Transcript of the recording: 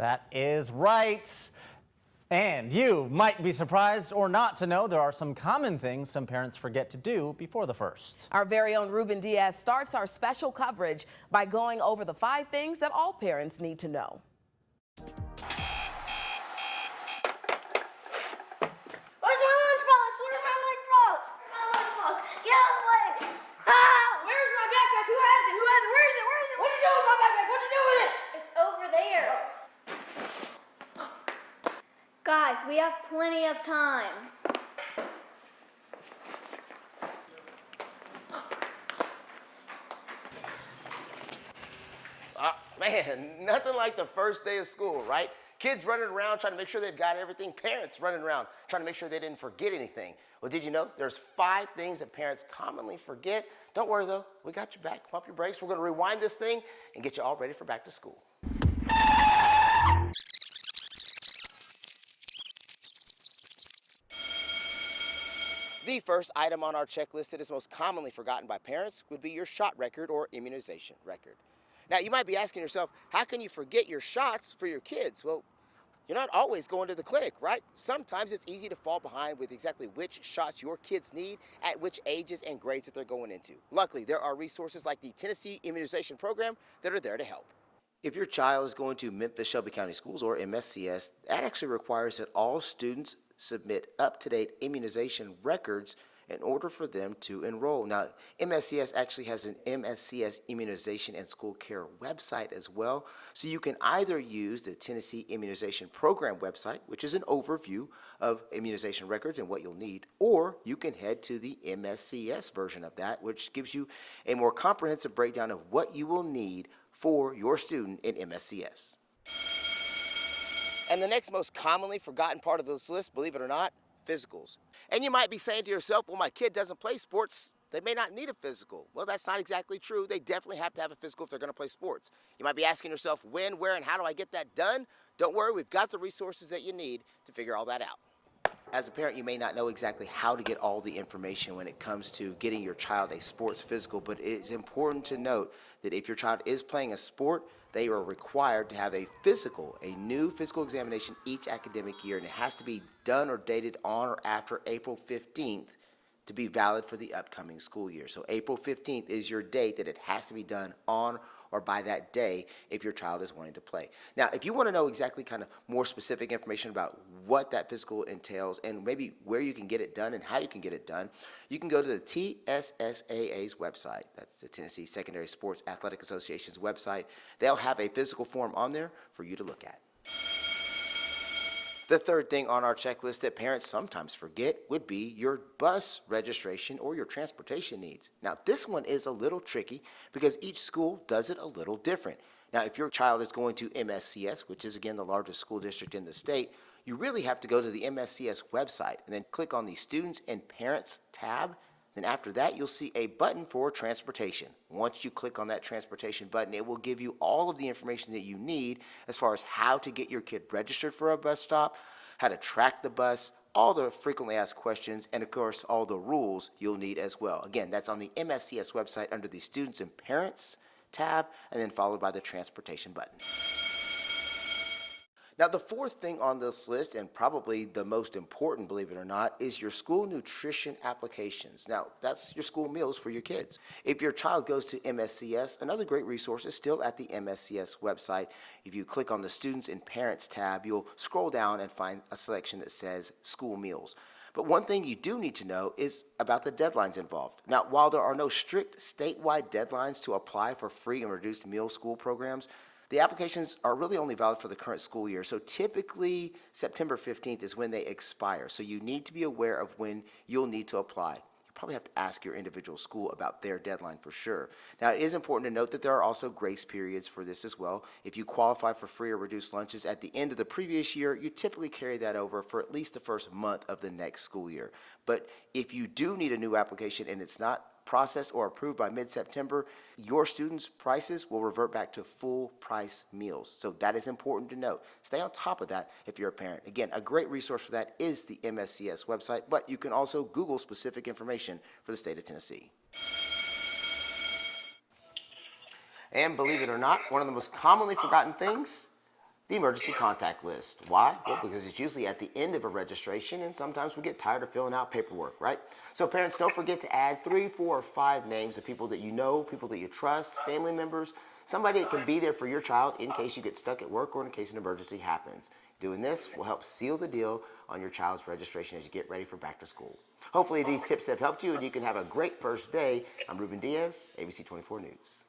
That is right. And you might be surprised or not to know there are some common things some parents forget to do before the first. Our very own Ruben Diaz starts our special coverage by going over the 5 things that all parents need to know. Guys, we have plenty of time. Man, nothing like the first day of school, right? Kids running around trying to make sure they've got everything. Parents running around trying to make sure they didn't forget anything. Well, did you know there's 5 things that parents commonly forget? Don't worry though, we got your back. Pump your brakes. We're gonna rewind this thing and get you all ready for back to school. The first item on our checklist that is most commonly forgotten by parents would be your shot record or immunization record. Now, you might be asking yourself, how can you forget your shots for your kids? Well, you're not always going to the clinic, right? Sometimes it's easy to fall behind with exactly which shots your kids need at which ages and grades that they're going into. Luckily, there are resources like the Tennessee Immunization Program that are there to help. If your child is going to Memphis-Shelby County Schools or MSCS, that actually requires that all students submit up-to-date immunization records in order for them to enroll. Now, MSCS actually has an MSCS Immunization and School Care website as well. So you can either use the Tennessee Immunization Program website, which is an overview of immunization records and what you'll need, or you can head to the MSCS version of that, which gives you a more comprehensive breakdown of what you will need for your student in MSCS. And the next most commonly forgotten part of this list, believe it or not, physicals. And you might be saying to yourself, well, my kid doesn't play sports, they may not need a physical. Well, that's not exactly true. They definitely have to have a physical if they're going to play sports. You might be asking yourself, when, where, and how do I get that done? Don't worry, we've got the resources that you need to figure all that out. As a parent, you may not know exactly how to get all the information when it comes to getting your child a sports physical, but it is important to note that if your child is playing a sport, they are required to have a physical, a new physical examination each academic year, and it has to be done or dated on or after April 15th to be valid for the upcoming school year. So April 15th is your date that it has to be done on or by that day if your child is wanting to play. Now, if you want to know exactly kind of more specific information about what that physical entails and maybe where you can get it done and how you can get it done, you can go to the TSSAA's website. That's the Tennessee Secondary Sports Athletic Association's website. They'll have a physical form on there for you to look at. The third thing on our checklist that parents sometimes forget would be your bus registration or your transportation needs. Now, this one is a little tricky because each school does it a little different. Now, if your child is going to MSCS, which is again the largest school district in the state, you really have to go to the MSCS website and then click on the Students and Parents tab. Then after that, you'll see a button for transportation. Once you click on that transportation button, it will give you all of the information that you need as far as how to get your kid registered for a bus stop, how to track the bus, all the frequently asked questions, and of course, all the rules you'll need as well. Again, that's on the MSCS website under the Students and Parents tab, and then followed by the transportation button. Now, the fourth thing on this list, and probably the most important, believe it or not, is your school nutrition applications. Now, that's your school meals for your kids. If your child goes to MSCS, another great resource is still at the MSCS website. If you click on the Students and Parents tab, you'll scroll down and find a selection that says School Meals. But one thing you do need to know is about the deadlines involved. Now, while there are no strict statewide deadlines to apply for free and reduced meal school programs, the applications are really only valid for the current school year, so typically September 15th is when they expire, so you need to be aware of when you'll need to apply. You probably have to ask your individual school about their deadline for sure. Now, it is important to note that there are also grace periods for this as well. If you qualify for free or reduced lunches at the end of the previous year, you typically carry that over for at least the first month of the next school year. But if you do need a new application and it's not processed or approved by mid-September, your students' prices will revert back to full price meals. So that is important to note. Stay on top of that if you're a parent. Again, a great resource for that is the MSCS website, but you can also Google specific information for the state of Tennessee. And believe it or not, one of the most commonly forgotten things the emergency contact list. Why? Well, because it's usually at the end of a registration, and sometimes we get tired of filling out paperwork, right? So parents, don't forget to add 3, 4, or 5 names of people that you know, people that you trust, family members, somebody that can be there for your child in case you get stuck at work or in case an emergency happens. Doing this will help seal the deal on your child's registration as you get ready for back to school. Hopefully these tips have helped you and you can have a great first day. I'm Ruben Diaz, ABC 24 News.